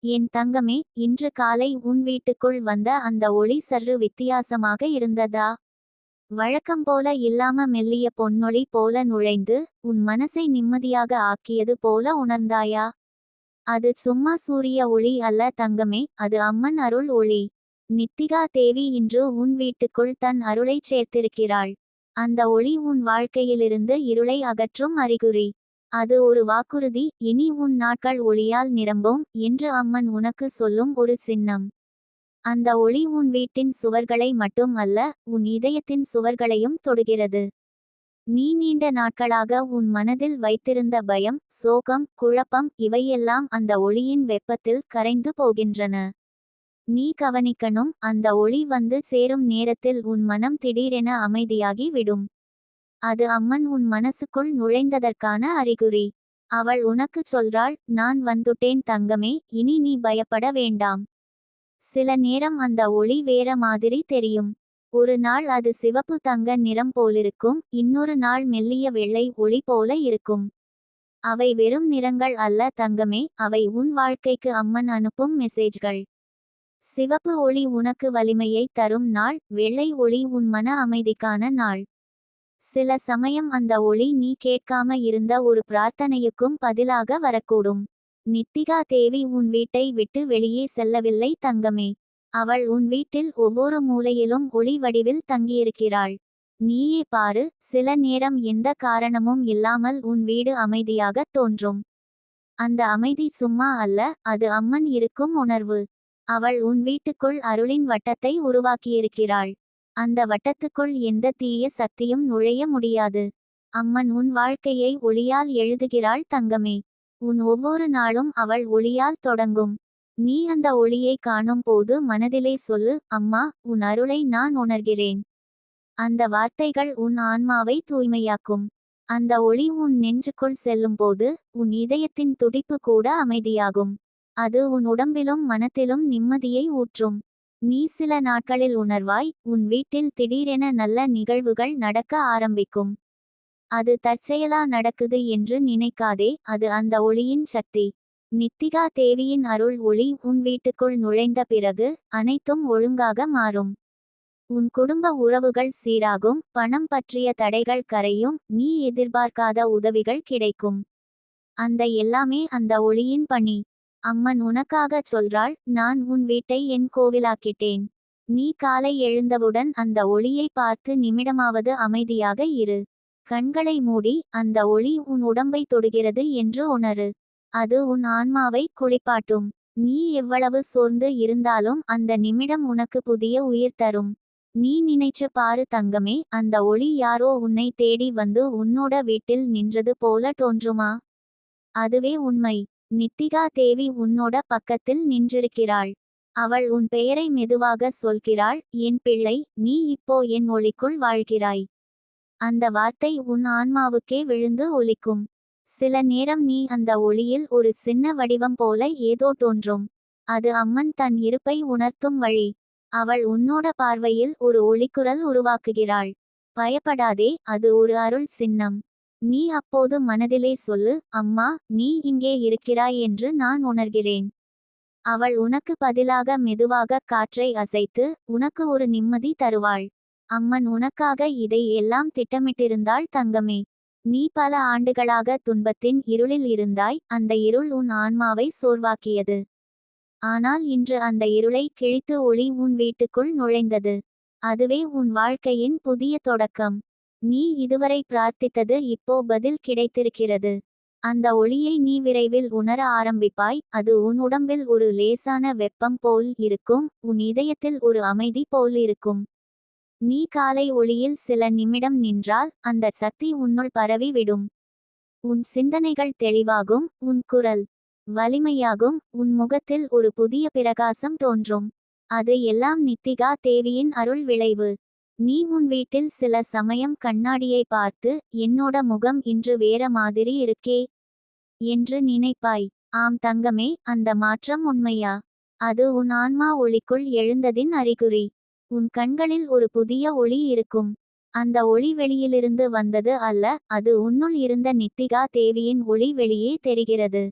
என் தங்கமே, இன்று காலை உன் வீட்டுக்குள் வந்த அந்த ஒளி சற்று வித்தியாசமாக இருந்ததா? வழக்கம் போல இல்லாம மெல்லிய பொன்னொளி போல நுழைந்து உன் மனசை நிம்மதியாக ஆக்கியது போல உணர்ந்தாயா? அது சும்மா சூரிய ஒளி அல்ல தங்கமே, அது அம்மன் அருள் ஒளி. நித்திகா தேவி இன்று உன் வீட்டுக்குள் தன் அருளைச் சேர்த்திருக்கிறாள். அந்த ஒளி உன் வாழ்க்கையிலிருந்து இருளை அகற்றும் அறிகுறி. அது ஒரு வாக்குறுதி, இனி உன் நாட்கள் ஒளியால் நிரம்பும் என்று அம்மன் உனக்கு சொல்லும் ஒரு சின்னம். அந்த ஒளி உன் வீட்டின் சுவர்களை மட்டும் அல்ல, உன் இதயத்தின் சுவர்களையும் தொடுகிறது. நீ நீண்ட நாட்களாக உன் மனதில் வைத்திருந்த பயம், சோகம், குழப்பம் இவையெல்லாம் அந்த ஒளியின் வெப்பத்தில் கரைந்து போகின்றன. நீ கவனிக்கணும், அந்த ஒளி வந்து சேரும் நேரத்தில் உன் மனம் திடீரென அமைதியாகி விடும். அது அம்மன் உன் மனசுக்குள் நுழைந்ததற்கான அறிகுறி. அவள் உனக்குச் சொல்றாள், நான் வந்துட்டேன் தங்கமே, இனி நீ பயப்பட வேண்டாம். சில நேரம் அந்த ஒளி வேற மாதிரி தெரியும். ஒரு நாள் அது சிவப்பு தங்க நிறம் போலிருக்கும், இன்னொரு நாள் மெல்லிய வெள்ளை ஒளி போல இருக்கும். அவை வெறும் நிறங்கள் அல்ல தங்கமே, அவை உன் வாழ்க்கைக்கு அம்மன் அனுப்பும் மெசேஜ்கள். சிவப்பு ஒளி உனக்கு வலிமையை தரும் நாள், வெள்ளை ஒளி உன் மன அமைதிக்கான நாள். சில சமயம் அந்த ஒளி நீ கேட்காம இருந்த ஒரு பிரார்த்தனையுக்கும் பதிலாக வரக்கூடும். நித்திகா தேவி உன் வீட்டை விட்டு வெளியே செல்லவில்லை தங்கமே. அவள் உன் வீட்டில் ஒவ்வொரு மூலையிலும் ஒளி வடிவில் தங்கியிருக்கிறாள். நீயே பாரு, சில நேரம் எந்த காரணமும் இல்லாமல் உன் வீடு அமைதியாக தோன்றும். அந்த அமைதி சும்மா அல்ல, அது அம்மன் இருக்கும் உணர்வு. அவள் உன் வீட்டுக்குள் அருளின் வட்டத்தை உருவாக்கியிருக்கிறாள். அந்த வட்டத்துக்குள் எந்த தீய சக்தியும் நுழைய முடியாது. அம்மன் உன் வாழ்க்கையை ஒளியால் எழுதுகிறாள் தங்கமே. உன் ஒவ்வொரு நாளும் அவள் ஒளியால் தொடங்கும். நீ அந்த ஒளியை காணும் போது மனதிலே சொல்லு, அம்மா, உன் அருளை நான் உணர்கிறேன். அந்த வார்த்தைகள் உன் ஆன்மாவை தூய்மையாக்கும். அந்த ஒளி உன் நெஞ்சுக்குள் செல்லும்போது உன் இதயத்தின் துடிப்பு கூட அமைதியாகும். அது உன் உடம்பிலும் மனத்திலும் நிம்மதியை ஊற்றும். நீ சில நாட்களில் உணர்வாய், உன் வீட்டில் திடீரென நல்ல நிகழ்வுகள் நடக்க ஆரம்பிக்கும். அது தற்செயலா நடக்குது என்று நினைக்காதே, அது அந்த ஒளியின் சக்தி. நித்திகா தேவியின் அருள் ஒளி உன் வீட்டுக்குள் நுழைந்த பிறகு அனைத்தும் ஒழுங்காக மாறும். உன் குடும்ப உறவுகள் சீராகும், பணம் பற்றிய தடைகள் கரையும், நீ எதிர்பார்க்காத உதவிகள் கிடைக்கும். அந்த எல்லாமே அந்த ஒளியின் பணி. அம்மன் உனக்காகச் சொல்றாள், நான் உன் வீட்டை என் கோவிலாக்கிட்டேன். நீ காலை எழுந்தவுடன் அந்த ஒளியை பார்த்து நிமிடமாவது அமைதியாக இரு. கண்களை மூடி, அந்த ஒளி உன் உடம்பை தொடுகிறது என்று உணரு. அது உன் ஆன்மாவை குளிப்பாட்டும். நீ எவ்வளவு சோர்ந்து இருந்தாலும் அந்த நிமிடம் உனக்கு புதிய உயிர் தரும். நீ நினைச்சு பாரு தங்கமே, அந்த ஒளி யாரோ உன்னை தேடி வந்து உன்னோட வீட்டில் நின்றது போல தோன்றுமா? அதுவே உண்மை. நித்திகா தேவி உன்னோட பக்கத்தில் நின்றிருக்கிறாள். அவள் உன் பெயரை மெதுவாக சொல்கிறாள், என் பிள்ளை, நீ இப்போ என் ஒளிக்குள் வாழ்கிறாய். அந்த வார்த்தை உன் ஆன்மாவுக்கே விழுந்து ஒலிக்கும். சில நேரம் நீ அந்த ஒளியில் ஒரு சின்ன வடிவம் போல ஏதோ தோன்றும். அது அம்மன் தன் இருப்பை உணர்த்தும் வழி. அவள் உன்னோட பார்வையில் ஒரு ஒளிக்குரல் உருவாக்குகிறாள். பயப்படாதே, அது ஒரு அருள் சின்னம். நீ அப்போது மனதிலே சொல்லு, அம்மா, நீ இங்கே இருக்கிறாய் என்று நான் உணர்கிறேன். அவள் உனக்கு பதிலாக மெதுவாக காற்றை அசைத்து உனக்கு ஒரு நிம்மதி தருவாள். அம்மன் உனக்காக இதை எல்லாம் திட்டமிட்டிருந்தாள் தங்கமே. நீ பல ஆண்டுகளாக துன்பத்தின் இருளில் இருந்தாய், அந்த இருள் உன் ஆன்மாவை சோர்வாக்கியது. ஆனால் இன்று அந்த இருளை கிழித்து ஒளி உன் வீட்டுக்குள் நுழைந்தது. அதுவே உன் வாழ்க்கையின் புதிய தொடக்கம். நீ இதுவரை பிரார்த்தித்தது இப்போ பதில் கிடைத்திருக்கிறது. அந்த ஒளியை நீ விரைவில் உணர ஆரம்பிப்பாய். அது உன் உடம்பில் ஒரு லேசான வெப்பம் போல் இருக்கும், உன் இதயத்தில் ஒரு அமைதி போல் இருக்கும். நீ காலை ஒளியில் சில நிமிடம் நின்றால் அந்த சக்தி உன்னுள் பரவி விடும். உன் சிந்தனைகள் தெளிவாகும், உன் குரல் வலிமையாகும், உன் முகத்தில் ஒரு புதிய பிரகாசம் தோன்றும். அது எல்லாம் நித்திகா தேவியின் அருள் விளைவு. நீ உன் வீட்டில் சில சமயம் கண்ணாடியை பார்த்து, என்னோட முகம் இன்று வேற மாதிரி இருக்கே என்று நினைப்பாய். ஆம் தங்கமே, அந்த மாற்றம் உண்மையா? அது உன் ஆன்மா ஒளிக்குள் எழுந்ததின் அறிகுறி. உன் கண்களில் ஒரு புதிய ஒளி இருக்கும். அந்த ஒளி வெளியிலிருந்து வந்தது அல்ல, அது உன்னுள் இருந்த நித்திகா தேவியின் ஒளி வெளியே தெரிகிறது.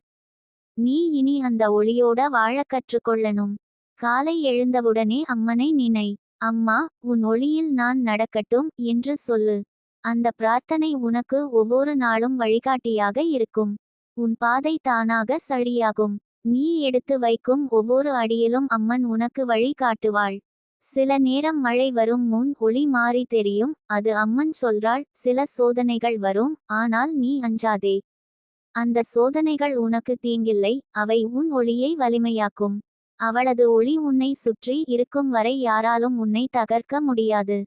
நீ இனி அந்த ஒளியோட வாழக் கற்றுக்கொள்ளணும். காலை எழுந்தவுடனே அம்மனை நினை. அம்மா, உன் ஒளியில் நான் நடக்கட்டும் என்று சொல்லு. அந்த பிரார்த்தனை உனக்கு ஒவ்வொரு நாளும் வழிகாட்டியாக இருக்கும். உன் பாதை தானாக சரியாகும். நீ எடுத்து வைக்கும் ஒவ்வொரு அடியிலும் அம்மன் உனக்கு வழி காட்டுவாள். சில நேரம் மழை வரும் முன் ஒளி மாறி தெரியும், அது அம்மன் சொல்றாள். சில சோதனைகள் வரும், ஆனால் நீ அஞ்சாதே. அந்த சோதனைகள் உனக்கு தீங்கில்லை, அவை உன் ஒளியை வலிமையாக்கும். அவளது ஒளி உன்னை சுற்றி இருக்கும் வரை யாராலும் உன்னை தகர்க்க முடியாது.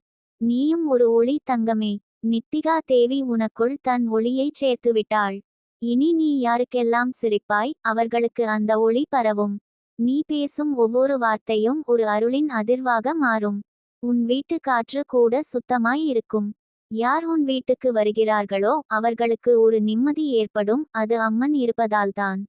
நீயும் ஒரு ஒளி தங்கமே. நித்திகா தேவி உனக்குள் தன் ஒளியைச் சேர்த்துவிட்டாள். இனி நீ யாருக்கெல்லாம் சிரிப்பாய், அவர்களுக்கு அந்த ஒளி பரவும். நீ பேசும் ஒவ்வொரு வார்த்தையும் ஒரு அருளின் அதிர்வாக மாறும். உன் வீட்டு காற்று கூட சுத்தமாய் இருக்கும். யார் உன் வீட்டுக்கு வருகிறார்களோ அவர்களுக்கு ஒரு நிம்மதி ஏற்படும், அது அம்மன் இருப்பதால்தான்.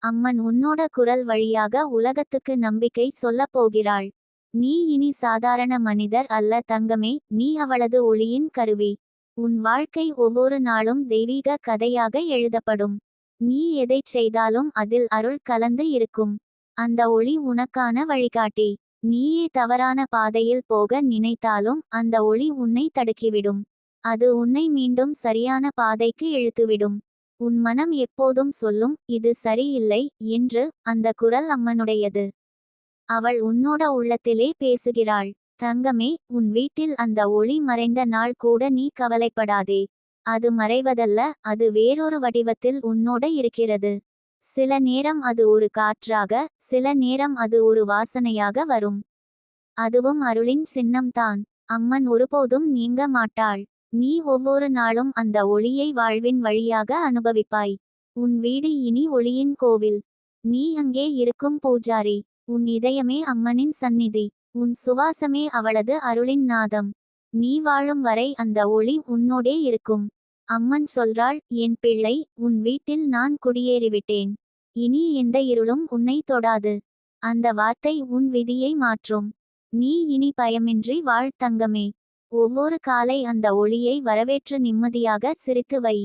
அம்மன் உன்னோட குரல் வழியாக உலகத்துக்கு நம்பிக்கை சொல்லப் போகிறாள். நீ இனி சாதாரண மனிதர் அல்ல தங்கமே, நீ அவளது ஒளியின் கருவி. உன் வாழ்க்கை ஒவ்வொரு நாளும் தெய்வீக கதையாக எழுதப்படும். நீ எதைச் செய்தாலும் அதில் அருள் கலந்து இருக்கும். அந்த ஒளி உனக்கான வழிகாட்டி. நீயே தவறான பாதையில் போக நினைத்தாலும் அந்த ஒளி உன்னை தடுக்கிவிடும். அது உன்னை மீண்டும் சரியான பாதைக்கு இழுத்துவிடும். உன் மனம் எப்போதும் சொல்லும், இது சரியில்லை என்று. அந்த குரல் அம்மனுடையது. அவள் உன்னோட உள்ளத்திலே பேசுகிறாள். தங்கமே, உன் வீட்டில் அந்த ஒளி மறைந்த நாள் கூட நீ கவலைப்படாதே. அது மறைவதல்ல, அது வேறொரு வடிவத்தில் உன்னோட இருக்கிறது. சில நேரம் அது ஒரு காற்றாக, சில நேரம் அது ஒரு வாசனையாக வரும். அதுவும் அருளின் சின்னம்தான். அம்மன் ஒருபோதும் நீங்க மாட்டாள். நீ ஒவ்வொரு நாளும் அந்த ஒளியை வாழ்வின் வழியாக அனுபவிப்பாய். உன் வீடு இனி ஒளியின் கோவில். நீ அங்கே இருக்கும் பூஜாரி. உன் இதயமே அம்மனின் சந்நிதி. உன் சுவாசமே அவளது அருளின் நாதம். நீ வாழும் வரை அந்த ஒளி உன்னோடே இருக்கும். அம்மன் சொல்றாள், என் பிள்ளை, உன் வீட்டில் நான் குடியேறிவிட்டேன். இனி எந்த இருளும் உன்னை தொடாது. அந்த வார்த்தை உன் விதியை மாற்றும். நீ இனி பயமின்றி வாழ் தங்கமே. ஒவ்வொரு காலை அந்த ஒளியை வரவேற்று நிம்மதியாக சிரித்து வை.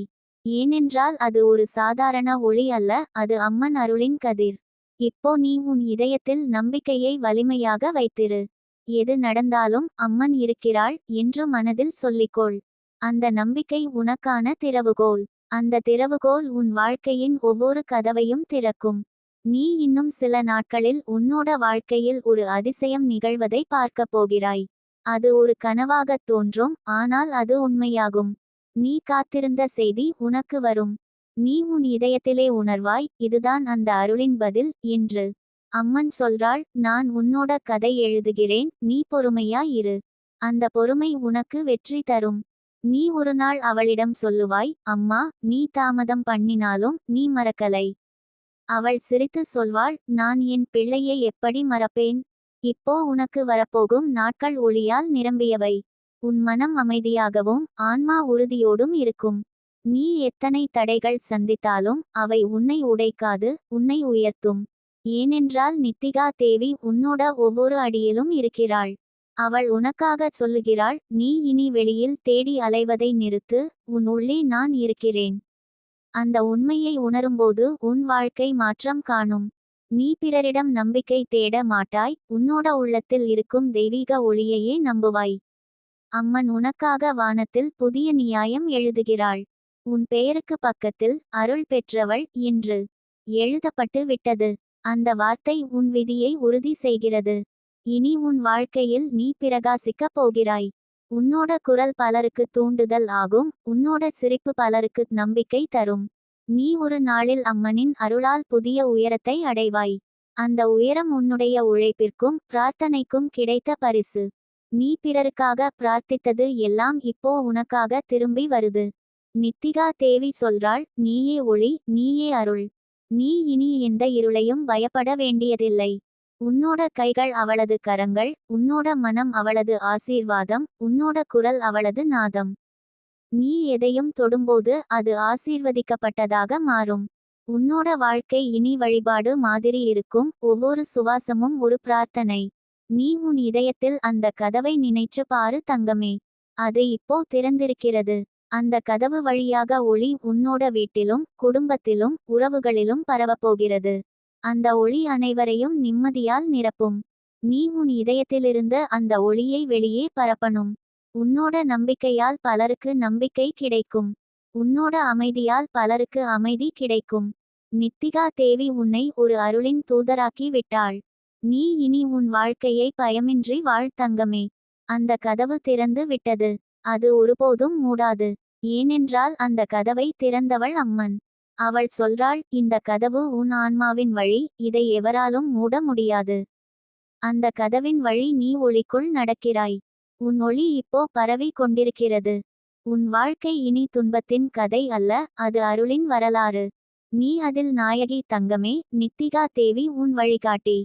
ஏனென்றால் அது ஒரு சாதாரண ஒளி அல்ல, அது அம்மன் அருளின் கதிர். இப்போ நீ உன் இதயத்தில் நம்பிக்கையை வலிமையாக வைத்திரு. எது நடந்தாலும் அம்மன் இருக்கிறாள் என்று மனதில் சொல்லிக்கொள். அந்த நம்பிக்கை உனக்கான திறவுகோல். அந்த திறவுகோல் உன் வாழ்க்கையின் ஒவ்வொரு கதவையும் திறக்கும். நீ இன்னும் சில நாட்களில் உன்னோட வாழ்க்கையில் ஒரு அதிசயம் நிகழ்வதை பார்க்கப் போகிறாய். அது ஒரு கனவாகத் தோன்றும், ஆனால் அது உண்மையாகும். நீ காத்திருந்த செய்தி உனக்கு வரும். நீ உன் இதயத்திலே உணர்வாய், இதுதான் அந்த அருளின் பதில் என்று. அம்மன் சொல்றாள், நான் உன்னோட கதை எழுதுகிறேன், நீ பொறுமையா இரு. அந்த பொறுமை உனக்கு வெற்றி தரும். நீ ஒரு நாள் அவளிடம் சொல்லுவாய், அம்மா, நீ தாமதம் பண்ணினாலும் நீ மறக்கலை. அவள் சிரித்து சொல்வாள், நான் என் பிள்ளையை எப்படி மறப்பேன். இப்போ உனக்கு வரப்போகும் நாட்கள் ஒளியால் நிரம்பியவை. உன் மனம் அமைதியாகவும் ஆன்மா உறுதியோடும் இருக்கும். நீ எத்தனை தடைகள் சந்தித்தாலும் அவை உன்னை உடைக்காது, உன்னை உயர்த்தும். ஏனென்றால் நித்திகா தேவி உன்னோட ஒவ்வொரு அடியிலும் இருக்கிறாள். அவள் உனக்காகச் சொல்லுகிறாள், நீ இனி வெளியில் தேடி அலைவதை நிறுத்து, உன் உள்ளே நான் இருக்கிறேன். அந்த உண்மையை உணரும்போது உன் வாழ்க்கை மாற்றம் காணும். நீ பிறரிடம் நம்பிக்கை தேட மாட்டாய், உன்னோட உள்ளத்தில் இருக்கும் தெய்வீக ஒளியையே நம்புவாய். அம்மன் உனக்காக வானத்தில் புதிய நியாயம் எழுதுகிறாள். உன் பெயருக்கு பக்கத்தில் அருள் பெற்றவள் என்று எழுதப்பட்டு விட்டது. அந்த வார்த்தை உன் விதியை உறுதி செய்கிறது. இனி உன் வாழ்க்கையில் நீ பிரகாசிக்கப் போகிறாய். உன்னோட குரல் பலருக்கு தூண்டுதல் ஆகும், உன்னோட சிரிப்பு பலருக்கு நம்பிக்கை தரும். நீ ஒரு நாளில் அம்மனின் அருளால் புதிய உயரத்தை அடைவாய். அந்த உயரம் உன்னுடைய உழைப்பிற்கும் பிரார்த்தனைக்கும் கிடைத்த பரிசு. நீ பிறருக்காக பிரார்த்தித்தது எல்லாம் இப்போ உனக்காக திரும்பி வருது. நித்திகா தேவி சொல்றாள், நீயே ஒளி, நீயே அருள். நீ இனி எந்த இருளையும் பயப்பட வேண்டியதில்லை. உன்னோட கைகள் அவளது கரங்கள், உன்னோட மனம் அவளது ஆசீர்வாதம், உன்னோட குரல் அவளது நாதம். நீ எதையும் தொடும்போது அது ஆசீர்வதிக்கப்பட்டதாக மாறும். உன்னோட வாழ்க்கை இனி வழிபாடு மாதிரி இருக்கும், ஒவ்வொரு சுவாசமும் ஒரு பிரார்த்தனை. நீ உன் இதயத்தில் அந்த கதவை நினைச்சு பாரு தங்கமே. அது இப்போ திறந்திருக்கிறது. அந்த கதவு வழியாக ஒளி உன்னோட வீட்டிலும் குடும்பத்திலும் உறவுகளிலும் பரவப்போகிறது. அந்த ஒளி அனைவரையும் நிம்மதியால் நிரப்பும். நீ உன் இதயத்திலிருந்து அந்த ஒளியை வெளியே பரப்பணும். உன்னோட நம்பிக்கையால் பலருக்கு நம்பிக்கை கிடைக்கும். உன்னோட அமைதியால் பலருக்கு அமைதி கிடைக்கும். நித்திகா தேவி உன்னை ஒரு அருளின் தூதராக்கி விட்டாள். நீ இனி உன் வாழ்க்கையை பயமின்றி வாழ் தங்கமே. அந்த கதவு திறந்து விட்டது. அது ஒருபோதும் மூடாது. ஏனென்றால் அந்த கதவை திறந்தவள் அம்மன். அவள் சொல்றாள், இந்த கதவு உன் ஆன்மாவின் வழி, இதை எவராலும் மூட முடியாது. அந்த கதவின் வழி நீ ஒளிக்குள் நடக்கிறாய். உன் ஒளி இப்போ பரவி கொண்டிருக்கிறது. உன் வாழ்க்கை இனி துன்பத்தின் கதை அல்ல, அது அருளின் வரலாறு. நீ அதில் நாயகி தங்கமே. நித்திகா தேவி உன் வழிகாட்டி.